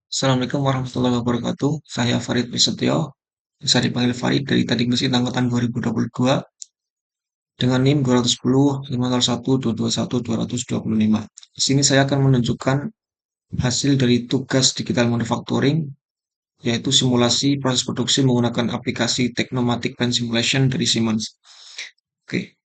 Assalamualaikum warahmatullahi wabarakatuh. Saya Farid Prisetyo, bisa dipanggil Farid dari Teknik Mesin Angkatan 2022 dengan NIM 210 501 221 225. Di sini saya akan menunjukkan hasil dari tugas digital manufacturing, yaitu simulasi proses produksi menggunakan aplikasi Technomatic Pen Simulation dari Siemens. Oke,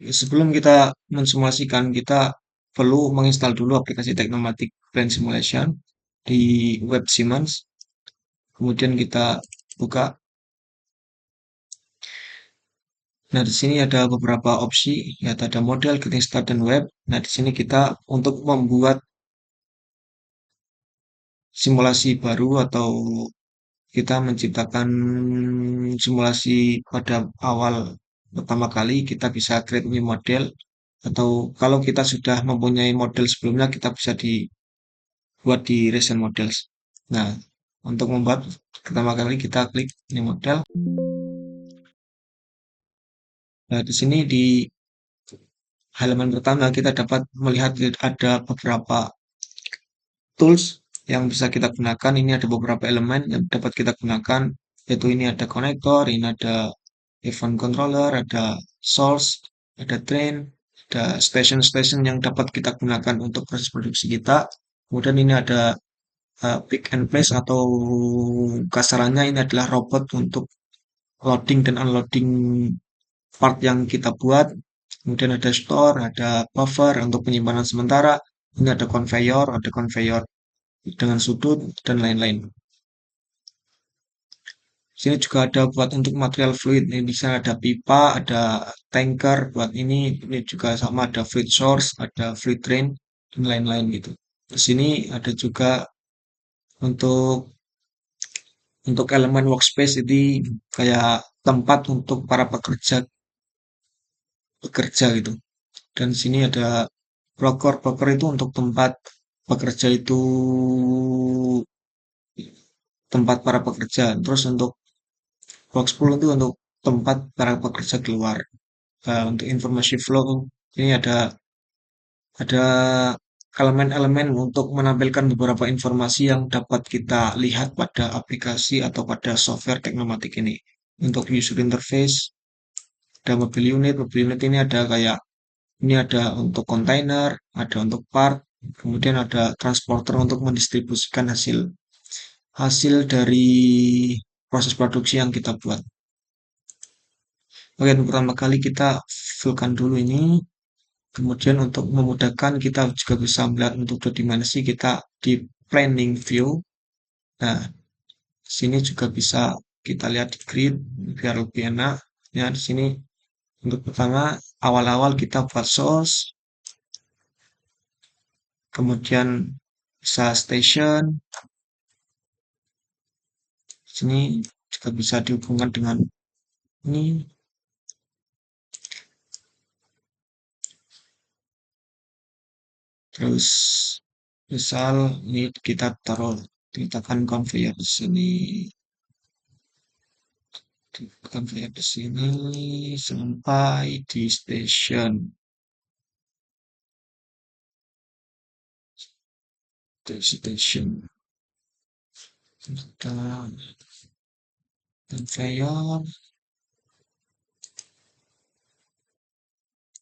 sebelum kita mensimulasikan, kita perlu menginstal dulu aplikasi Technomatic Pen Simulation di web Siemens. Kemudian kita buka. Nah, di sini ada beberapa opsi, ya ada model, getting start, dan web. Nah, di sini kita untuk membuat simulasi baru atau kita menciptakan simulasi pada awal pertama kali, kita bisa create new model atau kalau kita sudah mempunyai model sebelumnya, kita bisa dibuat di recent models. Nah, untuk membuat pertama kali kita klik new model. Nah, di sini di halaman pertama kita dapat melihat ada beberapa tools yang bisa kita gunakan. Ini ada beberapa elemen yang dapat kita gunakan, yaitu ini ada konektor, ini ada event controller, ada source, ada drain, ada station-station yang dapat kita gunakan untuk proses produksi kita. Kemudian ini ada pick and place atau kasarannya ini adalah robot untuk loading dan unloading part yang kita buat. Kemudian ada store, ada buffer untuk penyimpanan sementara. Ini ada conveyor dengan sudut dan lain-lain. Sini juga ada buat untuk material fluid. Ini di sana ada pipa, ada tanker buat ini juga sama ada fluid source, ada fluid drain dan lain-lain gitu. Di sini ada juga untuk elemen workspace ini kayak tempat untuk para pekerja bekerja gitu. Dan di sini ada broker. Broker itu untuk tempat pekerja itu tempat para pekerja. Terus untuk box pool itu untuk tempat para pekerja keluar. Untuk informasi flow ini ada elemen-elemen untuk menampilkan beberapa informasi yang dapat kita lihat pada aplikasi atau pada software Technomatic ini. Untuk user interface, ada mobil unit. Mobil unit ini ada kayak ini ada untuk kontainer, ada untuk part, kemudian ada transporter untuk mendistribusikan hasil hasil dari proses produksi yang kita buat. Oke, untuk pertama kali kita fillkan dulu ini. Kemudian untuk memudahkan kita juga bisa melihat untuk dua dimensi kita di planning view. Nah, sini juga bisa kita lihat di grid biar lebih enak. Ya, di sini untuk pertama awal-awal kita buat source, kemudian bisa station. Sini juga bisa dihubungkan dengan ini. Terus misal ini kita taruh letakkan conveyor di sini, conveyor di sini sampai di station. Di station kita conveyor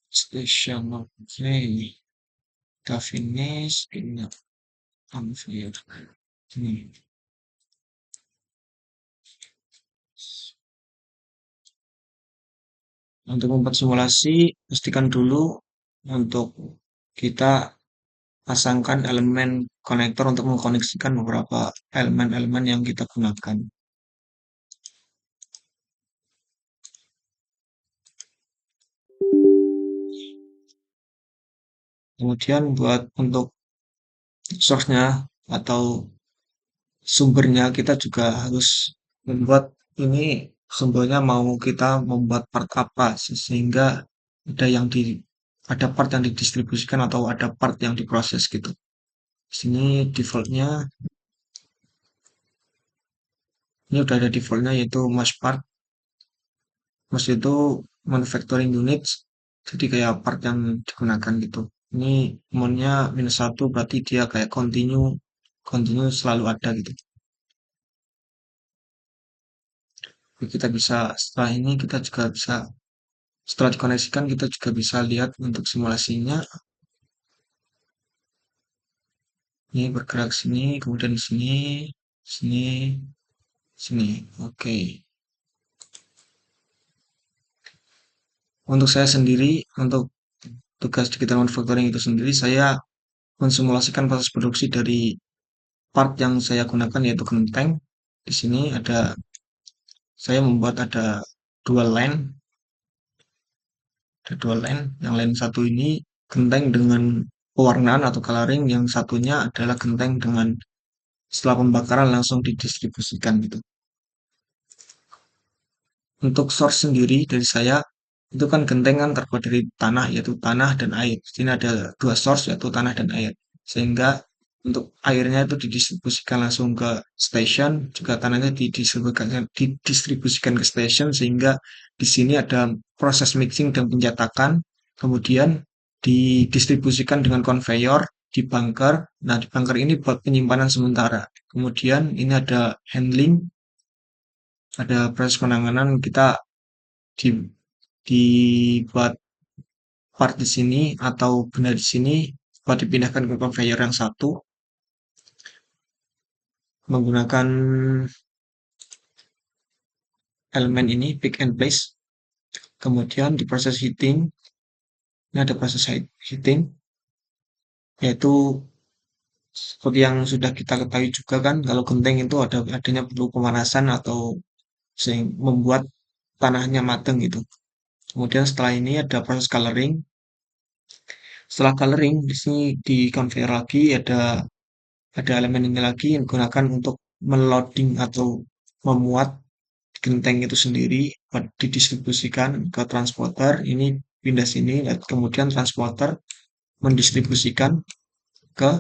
station. Oke, kita finish ini conveyor ini. Untuk membuat simulasi, pastikan dulu untuk kita pasangkan elemen konektor untuk mengkoneksikan beberapa elemen-elemen yang kita gunakan. Kemudian buat untuk source-nya atau sumbernya kita juga harus membuat ini sumbernya mau kita membuat part apa sehingga ada yang di ada part yang didistribusikan atau ada part yang diproses gitu. Sini defaultnya ini udah ada defaultnya yaitu mass part. Mass itu manufacturing units, jadi kayak part yang digunakan gitu. Ini mountnya -1 berarti dia kayak continue continue selalu ada gitu. Jadi kita bisa setelah ini kita juga bisa setelah dikoneksikan kita juga bisa lihat untuk simulasinya. Ini bergerak sini, kemudian di sini, sini, sini. Oke. Untuk saya sendiri, untuk tugas digital manufacturing itu sendiri, saya mensimulasikan proses produksi dari part yang saya gunakan yaitu genteng. Di sini saya membuat ada dua line. Yang line satu ini genteng dengan pewarnaan atau coloring, yang satunya adalah genteng dengan setelah pembakaran langsung didistribusikan gitu. Untuk source sendiri dari saya, itu kan genteng kan terbuat dari tanah, yaitu tanah dan air. Di sini ada dua source, yaitu tanah dan air. Sehingga untuk airnya itu didistribusikan langsung ke station, juga tanahnya didistribusikan ke station, sehingga di sini ada proses mixing dan pencetakan, kemudian didistribusikan dengan conveyor di bunker. Nah, di bunker ini buat penyimpanan sementara. Kemudian ini ada handling, ada proses penanganan kita di dibuat part di sini atau benda di sini buat dipindahkan ke conveyor yang satu menggunakan elemen ini pick and place. Kemudian di proses heating, ini ada proses heating, yaitu seperti yang sudah kita ketahui juga kan, kalau genteng itu adanya perlu pemanasan atau membuat tanahnya matang gitu. Kemudian setelah ini ada proses coloring. Setelah coloring, di sini di conveyor lagi ada elemen ini lagi yang digunakan untuk meloading atau memuat genteng itu sendiri didistribusikan ke transporter. Ini pindah sini, kemudian transporter mendistribusikan ke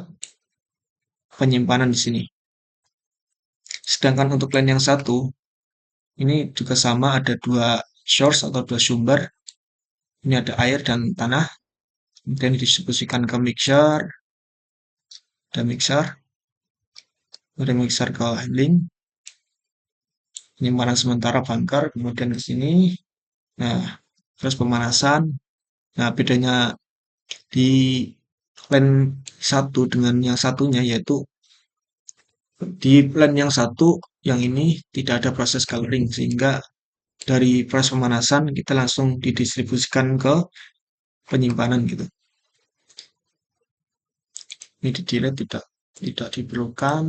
penyimpanan di sini. Sedangkan untuk line yang satu, ini juga sama, ada dua source atau dua sumber. Ini ada air dan tanah, kemudian didistribusikan ke mixer, ada mixer, kemudian mixer ke handling, penyimpanan sementara bunker, kemudian ke sini. Nah, terus pemanasan. Nah, bedanya di line satu dengan yang satunya yaitu di plan yang satu, yang ini tidak ada proses coloring, sehingga dari proses pemanasan kita langsung didistribusikan ke penyimpanan gitu. Ini di delete tidak diperlukan,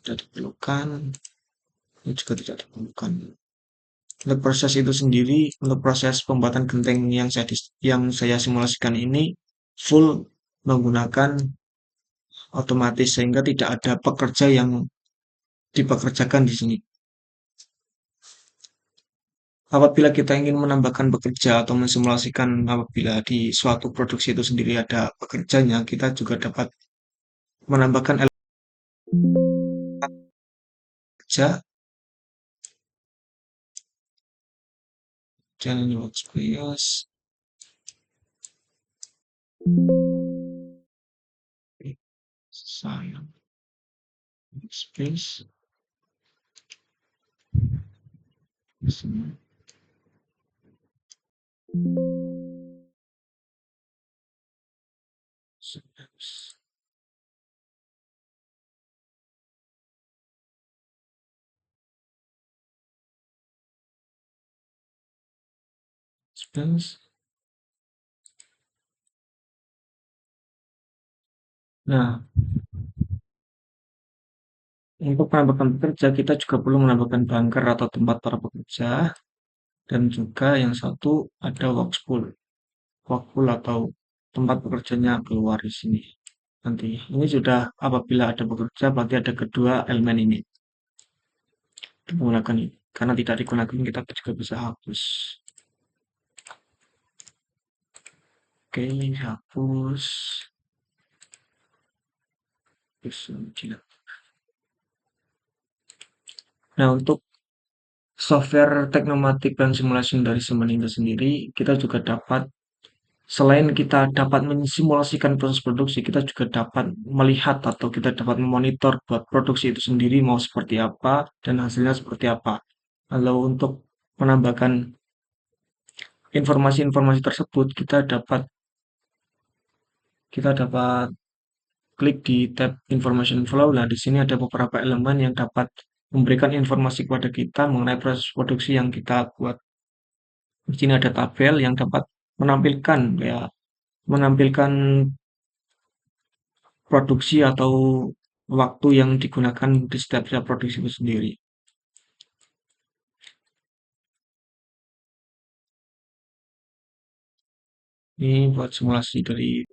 tidak diperlukan, ini juga tidak diperlukan. Untuk proses itu sendiri, untuk proses pembuatan genteng yang saya simulasikan ini full menggunakan otomatis, sehingga tidak ada pekerja yang dipekerjakan di sini. Apabila kita ingin menambahkan pekerja atau mensimulasikan apabila di suatu produksi itu sendiri ada pekerjanya, kita juga dapat menambahkan elemen kerja, challenge workspace, saya workspace, space. Nah, untuk menambahkan pekerja, kita juga perlu menambahkan bunker atau tempat para pekerja, dan juga yang satu ada workpool atau tempat pekerjanya keluar di sini. Nanti ini sudah apabila ada pekerja berarti ada kedua elemen ini menggunakan ini. Karena tidak digunakan kita juga bisa hapus. Oke, hapus. Nah, untuk software Teknomatik dan Simulation dari Simonindo sendiri, kita juga dapat, selain kita dapat mensimulasikan proses produksi, kita juga dapat melihat atau kita dapat memonitor buat produksi itu sendiri mau seperti apa dan hasilnya seperti apa. Kalau untuk menambahkan informasi-informasi tersebut, kita dapat klik di tab Information Flow. Nah, di sini ada beberapa elemen yang dapat memberikan informasi kepada kita mengenai proses produksi yang kita buat. Di sini ada tabel yang dapat menampilkan ya, menampilkan produksi atau waktu yang digunakan di setiap produksi itu sendiri. Ini buat simulasi dari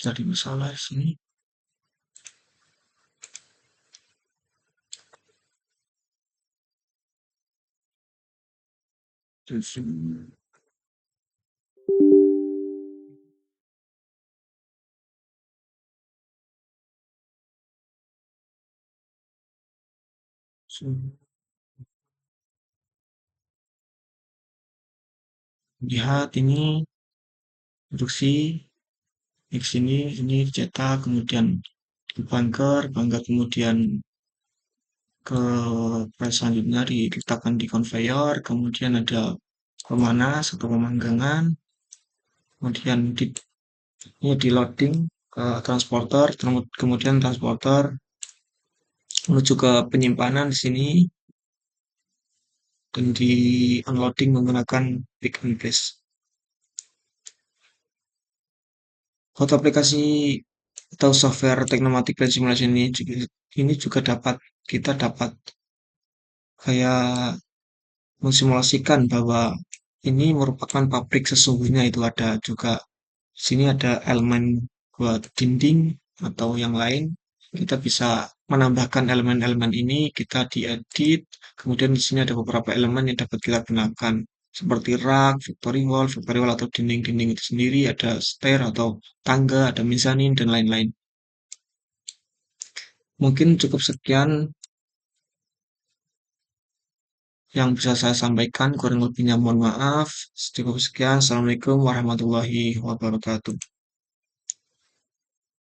jadi masalah di sini. Lihat ini produksi di sini, ini cetak, kemudian di bunker kemudian ke proses selanjutnya diletakkan di conveyor, kemudian ada pemanas atau pemanggangan, kemudian ini di loading ke transporter, kemudian transporter menuju ke penyimpanan di sini dan di unloading menggunakan pick and place. Untuk aplikasi atau software Teknomatik dan Simulation ini juga kita dapat kayak mensimulasikan bahwa ini merupakan pabrik sesungguhnya, itu ada juga sini ada elemen buat dinding atau yang lain. Kita bisa menambahkan elemen-elemen ini, kita diedit, kemudian di sini ada beberapa elemen yang dapat kita gunakan seperti rak, factory wall atau dinding-dinding itu sendiri, ada stair atau tangga, ada mezanin dan lain-lain. Mungkin cukup sekian yang bisa saya sampaikan, kurang lebihnya mohon maaf. Cukup sekian. Assalamualaikum warahmatullahi wabarakatuh.